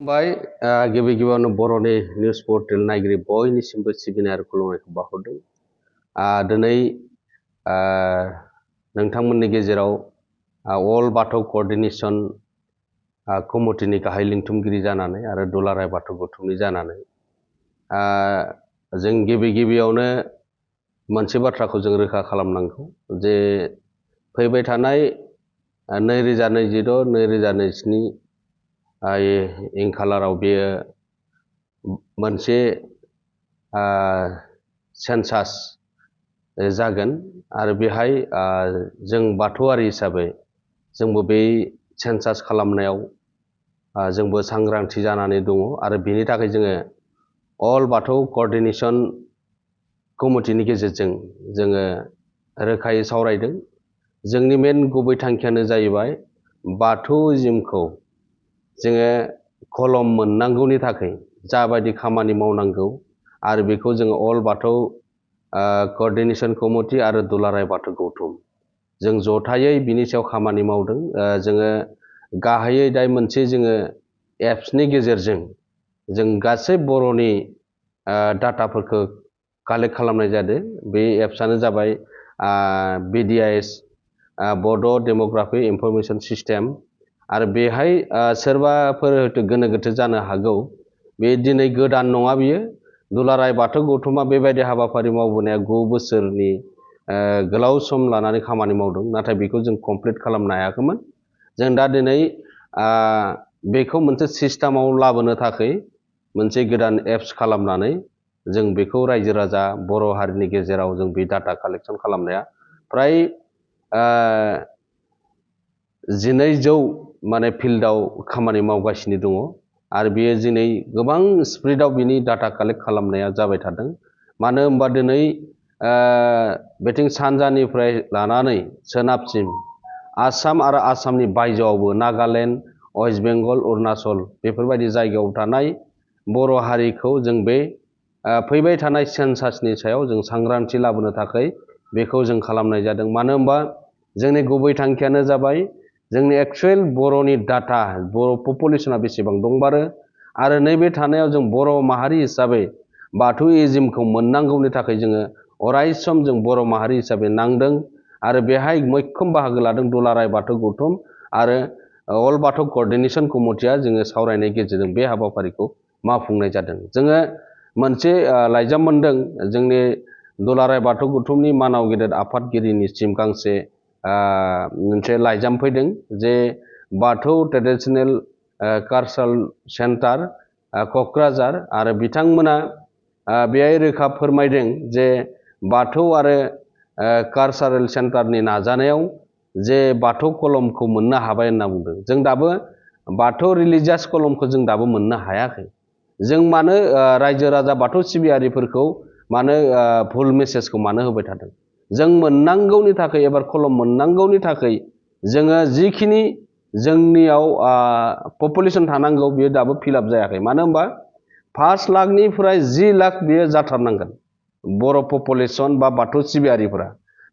बाय गिबि गिबियावनो बर'नि निउस पर्टेल नायगिरि बयनिसिमबो सिबिनाय आरो खुलुमनायखौ बावहरदों। दिनै नोंथांमोननि गेजेराव अल बाथौ कोअर्डिनेशन कमिटिनि गाहाय लिंथुमगिरि जानानै आरो दुलाराय बाथौ गौथुमनि जानानै जों गिबि गिबियावनो मोनसे बाथ्राखौ जों रोखा खालामनांगौ जे फैबाय थानाय 2022-2027 इंखालाराव बेयो मोनसे सेन्सास जागोन आरो बेहाय जों बाथौआरि हिसाबै जोंबो बे सेन्सास खालामनायाव जोंबो सांग्रांथि जानानै दङ आरो बेनि थाखाय जोङो अल बाथौ कोअर्डिनेशन कमिटिनि गेजेरजों जोङो रोखायै सावरायदों। जोंनि मेन गुबै थांखियानो जाहैबाय बाथौइज्मखौ जोङो कलम मोननांगौनि थाखाय जाबायदि खामानि मावनांगौ आरो बेखौ जोङो अल बाथौ कोअर्डिनेशन कमिटि आरो दुलाराय बाथौ गौथुम जों जथायै बिनि सायाव खामानि मावदों। जोङो गाहायै दा मोनसे जोङो एप्सनि गेजेरजों जों गासै बर'नि डाटाफोरखौ कालेक्ट खालामनाय जादों। बे एप्सआनो जाबाय BDIS बड' डेमोग्राफि इनफरमेशन सिस्टेम आरो बेहाय सोरबाफोर हयथ' गोनो गोथो जानो हागौ। बे दिनै गोदान नङा, बियो दुलाराय बाथौ गौथुमा बेबायदि हाबाफारि मावबोनाया 9 बोसोरनि गोलाव सम लानानै खामानि मावदों, नाथाय बेखौ जों कमप्लिट खालामनो हायाखैमोन। जों दा दिनै बेखौ मोनसे सिस्टेमाव लाबोनो थाखाय मोनसे गोदान एप्स खालामनानै जों बेखौ रायजो राजा बर' हारिनि गेजेराव जों बे डाटा कालेक्शन खालामनाया फ्राय 1200 माने फिल्डआव खामानि मावगासिनो दङ आरो बेयो दिनै गोबां स्पिडआव बिनि डाटा कालेक्ट खालामनाया जाबाय थादों। मानो होनबा दिनै बेथिं सानजानिफ्राय लानानै सोनाबसिम आसाम आरो आसामनि बायजोआवबो नागालेण्ड, वेस्ट बेंगल, अरुणाचल बेफोरबायदि जायगायाव थानाय बर' हारिखौ जों बे फैबाय थानाय सेन्सासनि सायाव जों सांग्रांथि लाबोनो थाखाय बेखौ जों खालामनाय जादों। मानो होनबा जोंनि गुबै थांखियानो जाबाय जोंनि एक्चुएल बर'नि डाटा, बर' पपुलेशना बेसेबां दंबारो आरो नैबे थानायाव जों बर' माहारि हिसाबै बाथौइज्मखौ मोननांगौनि थाखाय जोङो अराय सम जों बर' माहारि हिसाबै नांदों आरो बेहाय मैखोम बाहागो लादों दुलाराय बाथौ गौथुम आरो अल बाथौ कोअर्डिनेशन कमिटिया जोङो सावरायनायनि गेजेरजों बे हाबाफारिखौ मावफुंनाय जादों। जोङो मोनसे लाइजाम मोनदों जोंनि दुलाराय बाथौ गौथुमनि मानाव गेदेर आफादगिरिनिसिम गांसे मोनसे लाइजाम फैदों जे बाथौ ट्रेडिशनेल कालचारेल सेन्टार क'क्राझार आरो बिथांमोना बेहाय रोखा फोरमायदों जे बाथौ आरो कालचारेल सेन्टारनि नाजानायाव जे बाथौ कलमखौ मोननो हाबाय होनना बुंदों। जों दाबो बाथौ रिलिजियास कलमखौ जों दाबो मोननो हायाखै। जों मानो रायजो राजा बाथौ सिबियारिफोरखौ मानो भुल मेसेजखौ मानो होबाय थादों? जों मोननांगौनि थाखाय एबार कलम मोननांगौनि थाखाय जोङो जिखिनि जोंनियाव पपुलेशन थानांगौ बेयो दाबो फिलआप जायाखै। मानो होनबा 5 लाखनिफ्राय 10 लाख बेयो जाथारनांगोन बर' पपुलेशन बा बाथौ सिबियारिफोरा।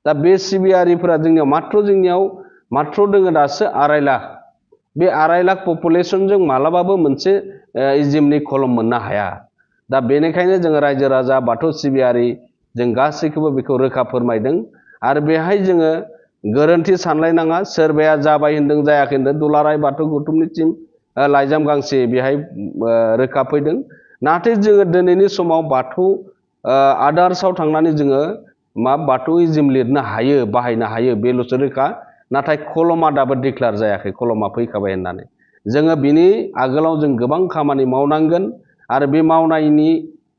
दा बे सिबियारिफोरा जोंनियाव माथ्र दोङो दासो 2.5 लाख। बे 2.5 लाख पपुलेशनजों मालाबाबो मोनसे इज्मनि कलम मोननो हाया। दा बेनिखायनो जोङो रायजो राजा बाथौ सिबियारि जों गासैखौबो बेखौ रोखा फोरमायदों आरो बेहाय जोङो गोरोन्थि सानलायनाङा। सोरबाया जाबाय होनदों जायाखै होनदों, दुलाराय बाथौ गौथुमनिथिं लाइजाम गांसे बेहाय रोखा फैदों। नाथाय जोङो दिनैनि समाव बाथौ आदार्सआव थांनानै जोङो बाथौइज्म लिरनो हायो, बाहायनो हायो, बेल'सो रोखा। नाथाय कलमा दाबो डिक्लेयार जायाखै, कलमा फैखाबाय होननानै। जोङो बिनि आगोलाव जों गोबां खामानि मावनांगोन आरो बे मावनायनि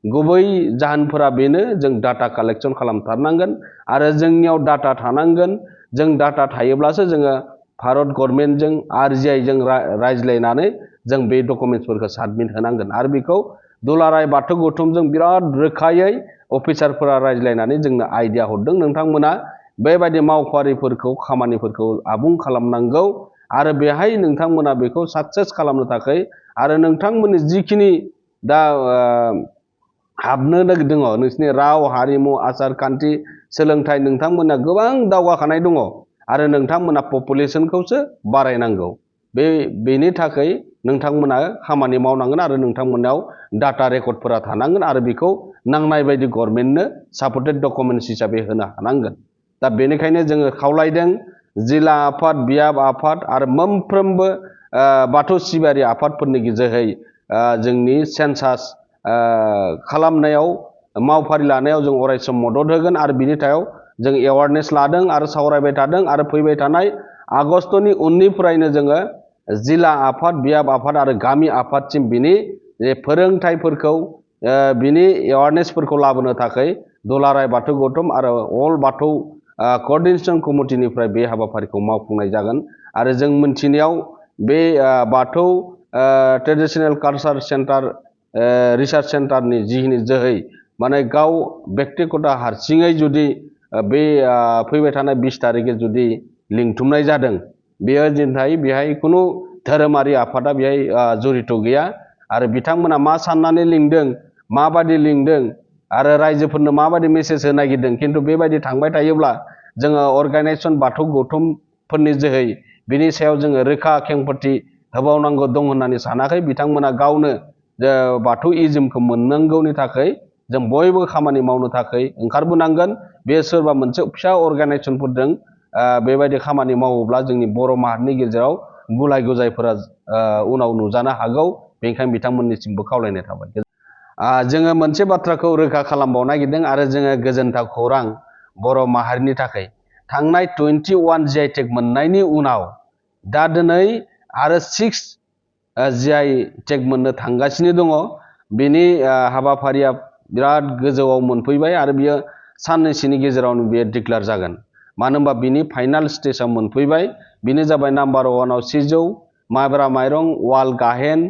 गुबै जाहोनफोरा बेनो, जों डाटा कालेक्शन खालामथारनांगोन आरो जोंनियाव डाटा थानांगोन। जों डाटा थायोब्लासो जोङो भारत गभर्नमेन्टजों RGIजों रायज्लायनानै जों बे डकुमेन्ट्सफोरखौ साबमिट होनांगोन आरो बेखौ दुलाराय बाथौ गौथुमजों बिराद रोखायै अफिसारफोरा रायज्लायनानै जोंनो आइडिया हरदों। नोंथांमोना बेबायदि मावफारिफोरखौ खामानिफोरखौ आबुं खालामनांगौ आरो बेहाय नोंथांमोना बेखौ साक्सेस खालामनो थाखाय आरो नोंथांमोननि जिखिनि दा हाबनो दङ नोंसिनि राव, हारिमु, आसार खान्थि, सोलोंथाइ, नोंथांमोना गोबां दावगाखानाय दङ आरो नोंथांमोना पपुलेशनखौसो बारायनांगौ। बेनि थाखाय नोंथांमोना खामानि मावनांगोन आरो नोंथांमोनाव डाटा रेकर्डफोरा थानांगोन आरो बेखौ नांनाय बायदि गभर्नमेन्टनो सापर्टेड डकुमेन्ट्स हिसाबै होनो हानांगोन। दा बेनिखायनो जोङो खावलायदों जिल्ला आफाद, बियाब आफाद आरो मोनफ्रोमबो बाथौ सिबियारि आफादफोरनि जोहै जोंनि सेन्सास खालामनायाव मावफारि लानायाव जों अरायसम मदद होगोन आरो बिनि सायाव जों एवारनेस लादों आरो सावरायबाय थादों आरो फैबाय थानाय आगस्तनि उननिफ्रायनो जोङो जिल्ला आफाद, बियाब आफाद आरो गामि आफादसिम बिनि फोरोंथाइफोरखौ बिनि एवारनेसफोरखौ लाबोनो थाखाय दुलाराय बाथौ गौथुम आरो अल बाथौ कोअर्डिनेशन कमिटिनिफ्राय बे हाबाफारिखौ मावफुंनाय जागोन। आरो जों मोनथिनायाव बे बाथौ ट्रेडिशनेल कालचार सेन्टार रिसार्च सेन्टारनि जिखिनि जोहै माने गाव बेक्तिगत हारसिङै जुदि बे फैबाय थानाय 20 तारिखै जुदि लिंथुमनाय जादों, बेयो दिनैहाय बेहाय खुनु धोरोमारि आफादा बेहाय जड़ित गैया आरो बिथांमोना मा साननानै लिंदों, माबादि लिंदों आरो रायजोफोरनो माबादि मेसेज होनो नागिरदों, खिन्थु बेबायदि थांबाय थायोब्ला जोङो अर्गानाइजेसन बाथौ गौथुमफोरनि जोहै बिनि सायाव जोङो रोखा खेंफोरथि होबावनांगौ दं होननानै सानाखै। बिथांमोना गावनो बाथौइज्मखौ मोननांगौनि थाखाय जों बयबो खामानि मावनो थाखाय ओंखारबोनांगोन। बे सोरबा मोनसे फिसा अर्गानाइजेसनफोरजों बेबायदि खामानि मावोब्ला जोंनि बर' माहारिनि गेजेराव गुलाय गुजायफोरा उनाव नुजानो हागौ। बेनिखायनो बिथांमोननिसिमबो खावलायनाय थाबाय। जोङो मोनसे बाथ्राखौ रोखा खालामबावनो नागिरदों आरो जोङो गोजोनथाव खौरां बर' माहारिनि थाखाय थांनाय 21 GI टेग मोननायनि उनाव दा दिनै आरो 6 GI टेग मोननो थांगासिनो दङ। बेनि हाबाफारिया बिराद गोजौआव मोनफैबाय आरो बियो साननैसोनि गेजेरावनो बियो डिक्लेयार जागोन। मानो होनबा बिनि फाइनाल स्टेजाव मोनफैबाय। बेनो जाबाय नाम्बार 1आव सिजौ, माइब्रा माइरं, वाल गाहेन,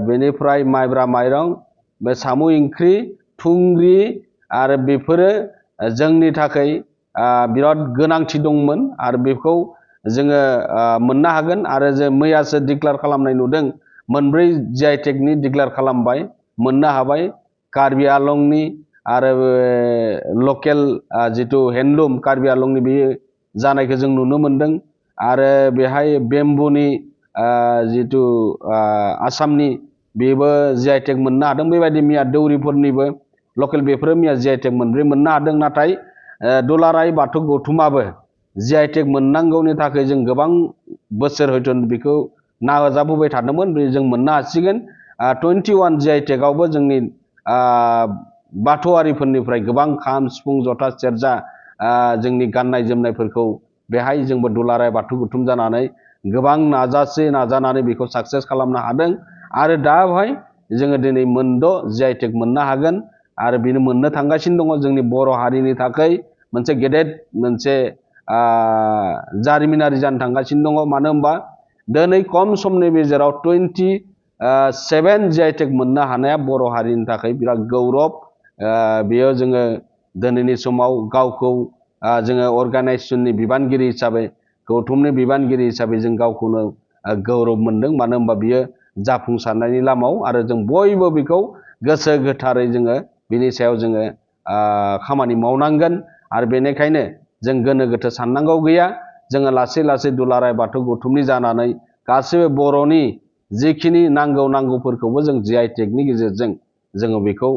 बेनिफ्राय माइब्रा माइरं, बे साम' ओंख्रि, थुंग्रि आरो बेफोरो जोंनि थाखाय बिराद गोनांथि दंमोन आरो बेखौ जोङो मोननो हागोन। आरो जों मैयासो डिक्लेयार खालामनाय नुदों, मोनब्रै GI टेगनि डिक्लेयार खालामबाय, मोननो हाबाय। कार्बि आलंनि आरो लकेल जिथु हेन्डलुम कार्बि आलंनि बे जानायखौ जों नुनो मोन्दों। आरो बेहाय बेम्बुनि जिथु आसामनि बेबो GI टेग मोननो हादों। बेबायदि मैया दौरिफोरनिबो लकेल बेफोरो मैया GI टेग मोनब्रै मोननो हादों। नाथाय दुलाराय बाथौ गौथुमाबो GI टेग मोननांगौनि थाखाय जों गोबां बोसोर हयथ' बेखौ नाजाबोबाय थादोंमोन। जों मोननो हासिगोन। 21 GI टेगआवबो जोंनि बाथौआरिफोरनिफ्राय गोबां खाम, सिफुं, जथा, सेरजा, जोंनि गाननाय जोमनायफोरखौ बेहाय जोंबो दुलाराय बाथौ गौथुम जानानै गोबां नाजानानै बेखौ साक्सेस खालामनो हादों। आरो दा बेवहाय जोङो दिनै मोनद' GI टेग मोननो हागोन आरो बेनो मोननो थांगासिनो दङ। जोंनि बर' हारिनि थाखाय मोनसे गेदेर मोनसे जारिमिनारि जानो थांगासिनो दङ। मानो होनबा दिनै खम समनि गेजेराव 27 GI टेग मोननो हानाया बर' हारिनि थाखाय बिराद गौरब। बेयो जोङो दिनैनि समाव गावखौ जोङो अर्गानाइजेसननि बिबानगिरि हिसाबै, गौथुमनि बिबानगिरि हिसाबै जों गावखौनो गौरब मोनदों। मानो होनबा बियो जाफुंसारनायनि लामायाव आरो जों बयबो बेखौ गोसो गोथारै जोङो बिनि सायाव जोङो खामानि मावनांगोन। आरो बेनिखायनो जों गोनो गोथो साननांगौ गैया। जोङो लासै लासै दुलाराय बाथौ गौथुमनि जानानै गासैबो बर'नि जिखिनि नांगौफोरखौबो जों GI टेगनि गेजेरजों जोङो बेखौ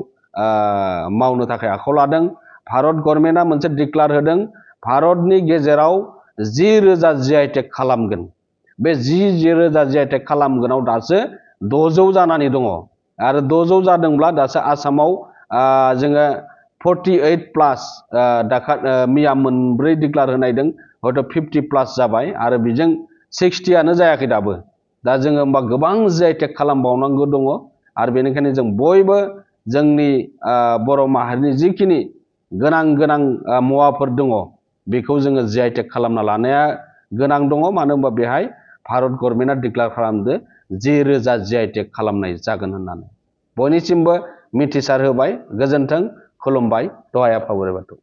मावनो थाखाय आखायाव लादों। भारत गभर्नमेन्टआ मोनसे डिक्लेयार होदों, भारतनि गेजेराव 10,000 GI टेग खालामगोन। बे 10,000 GI टेग खालामगोनाव दासो 600 जानानै दङ। आरो 600 जादोंब्ला दासो आसामाव जोङो 48+ मैया मोनब्रै डिक्लेयार होनायदों, हयथ' 50+ जाबाय आरो बेजों 60आनो जायाखै दाबो। दा जोङो होमबा गोबां GI टेग खालामबावनांगौ दङ। आरो बेनिखायनो जों बयबो जोंनि बर' माहारिनि जिखिनि गोनां मुवाफोर दङ बेखौ जोङो GI टेग खालामना लानाया गोनां दङ। मानो होनबा बेहाय भारत गभर्नमेन्टआ डिक्लेयार खालामदो 10,000 GI टेग खालामनाय जागोन होननानै बयनिसिमबो मिथिसार होबाय। गोजोन्थों, खुलुमबाय, दहाय आफा बोराइ बाथौ।